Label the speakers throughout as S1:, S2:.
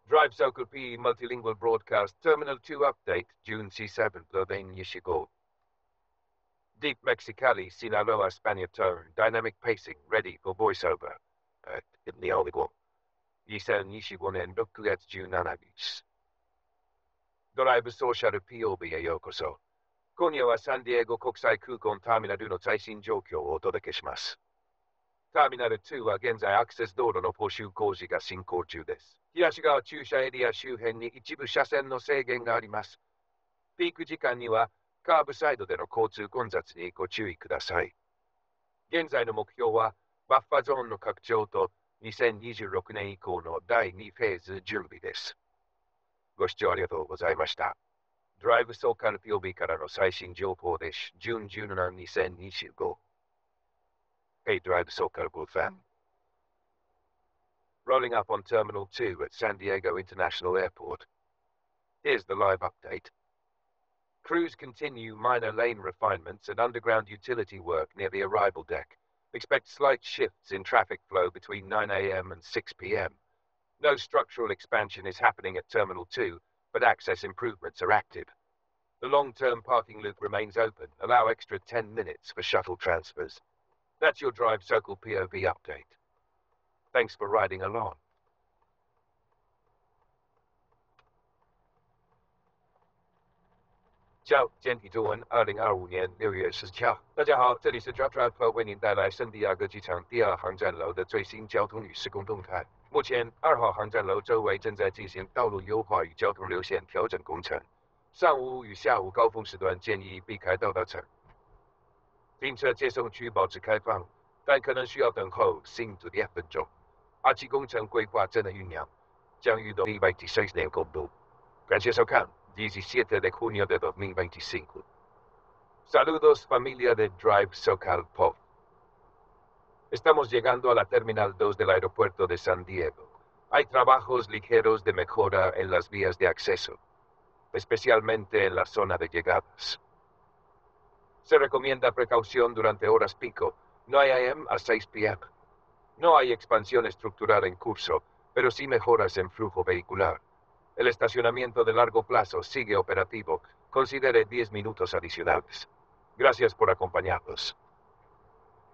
S1: Drive Circle P Multilingual Broadcast Terminal 2 Update June C7 Blodain Yishigo. Deep Mexicali Sinaloa Spaniard Turn Dynamic Pacing Ready for Voiceover. Hindi Oligo. Yisen Yishigonen Dokugat June Anagis. Drive Social POB Yokoso. Konyo wa San Diego Kokusai Kugon Terminal no Taishin Jokyo o Todekeshimasu. Terminal 2は現在アクセス道路の補修工事が進行中です。東側駐車エリア周辺に一部車線の制限があります。ピーク時間にはカーブサイドでの交通混雑にご注意ください。現在の目標はバッファゾーンの拡張と2026年以降の第2フェーズ準備です。ご視聴ありがとうございました。ドライブソーカル POB からの最新情報です。June 17, 2025 Hey Drive SoCal fan. Rolling up on Terminal 2 at San Diego International Airport. Here's the live update. Crews continue minor lane refinements and underground utility work near the arrival deck. Expect slight shifts in traffic flow between 9 a.m. and 6 p.m. No structural expansion is happening at Terminal 2, but access improvements are active. The long-term parking loop remains open. Allow extra 10 minutes for shuttle transfers. That's your Drive Circle POV update. Thanks for riding along. Ciao, 今天中文2025年6月10号。大家好，这里是 Drop Drive 为您带来圣地亚哥机场第2航站楼的最新交通与施工动态。目前2号航站楼周围正在进行道路优化与交通流线调整工程。上午与下午高峰时段建议避开道层。停车接送区保持开放，但可能需要等候10至12分钟。R7工程规划正在酝酿，将于2026年公布。感谢收看17 de junio de 2025. Saludos familia de Drive SoCal POV. Estamos llegando a la Terminal 2 del aeropuerto de San Diego. Hay trabajos ligeros de mejora en las vías de acceso, especialmente en la zona de llegadas. Se recomienda precaución durante horas pico, 9 a.m. a 6 p.m. No hay expansión estructural en curso, pero sí mejoras en flujo vehicular. El estacionamiento de largo plazo sigue operativo. Considere 10 minutos adicionales. Gracias por acompañarnos.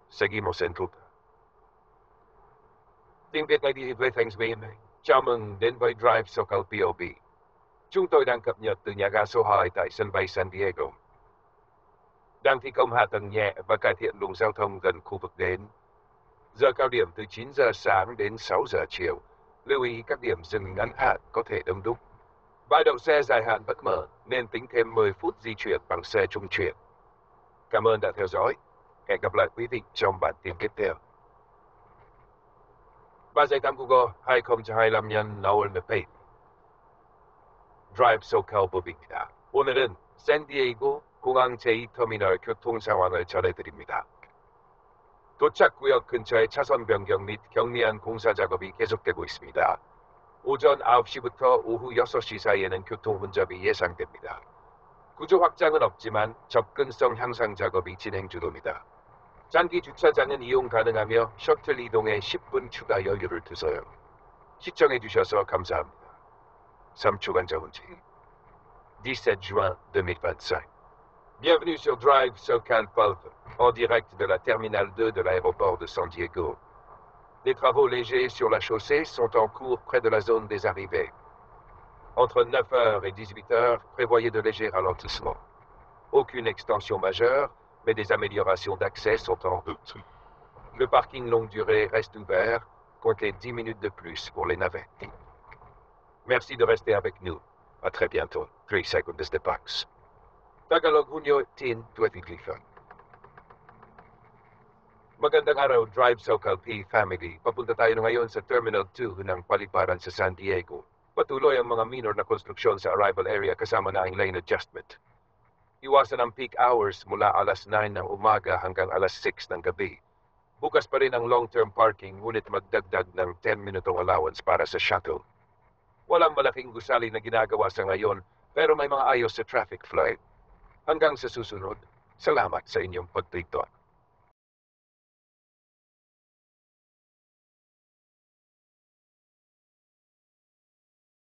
S1: Seguimos en ruta. Tiếng Việt ngày đi về thành viên. Chào mừng đến với Drive SoCal POB. Chúng tôi đang cập nhật từ nhà ga số 2 tại sân bay San Diego. Đang thi công hạ tầng nhẹ và cải thiện luồng giao thông gần khu vực đến. Giờ cao điểm từ 9 giờ sáng đến 6 giờ chiều. Lưu ý các điểm dừng ngắn hạn có thể đông đúc. Bãi đậu xe dài hạn vẫn mở nên tính thêm 10 phút di chuyển bằng xe trung chuyển. Cảm ơn đã theo dõi. Hẹn gặp lại quý vị trong bản tin tiếp theo. 338 2025년 4월 몇 Drive SoCal POB입니다. 오늘은 샌디에이고 공항 제2터미널 교통 상황을 전해드립니다. 도착구역 근처의 차선 변경 및 경미한 공사 작업이 계속되고 있습니다. 오전 9시부터 오후 6시 사이에는 교통 혼잡이 예상됩니다. 구조 확장은 없지만 접근성 향상 작업이 진행 중입니다. 장기 주차장은 이용 가능하며 셔틀 이동에 10분 추가 여유를 두세요. 시청해주셔서 감사합니다. 3초간 자운지 17 juin 2025. Bienvenue sur Drive SoCal POV, en direct de la Terminale 2 de l'aéroport de San Diego. Des travaux légers sur la chaussée sont en cours près de la zone des arrivées. Entre 9h et 18h, prévoyez de légers ralentissements. Aucune extension majeure, mais des améliorations d'accès sont en route. Le parking longue durée reste ouvert, comptez 10 minutes de plus pour les navettes. Merci de rester avec nous. À très bientôt. 3 seconds de box. Tagalog Hunyo 10, 2025. Magandang araw, Drive SoCal P family. Papunta tayo ngayon sa Terminal 2 ng paliparan sa San Diego. Patuloy ang mga minor na konstruksyon sa arrival area kasama na ang lane adjustment. Iwasan ang peak hours mula alas 9 ng umaga hanggang alas 6 ng gabi. Bukas pa rin ang long-term parking ngunit magdagdag ng 10-minutong allowance para sa shuttle. Walang malaking gusali na ginagawa sa ngayon pero may mga ayos sa traffic flow. Hanggang sa susunod, salamat sa inyong pagdito.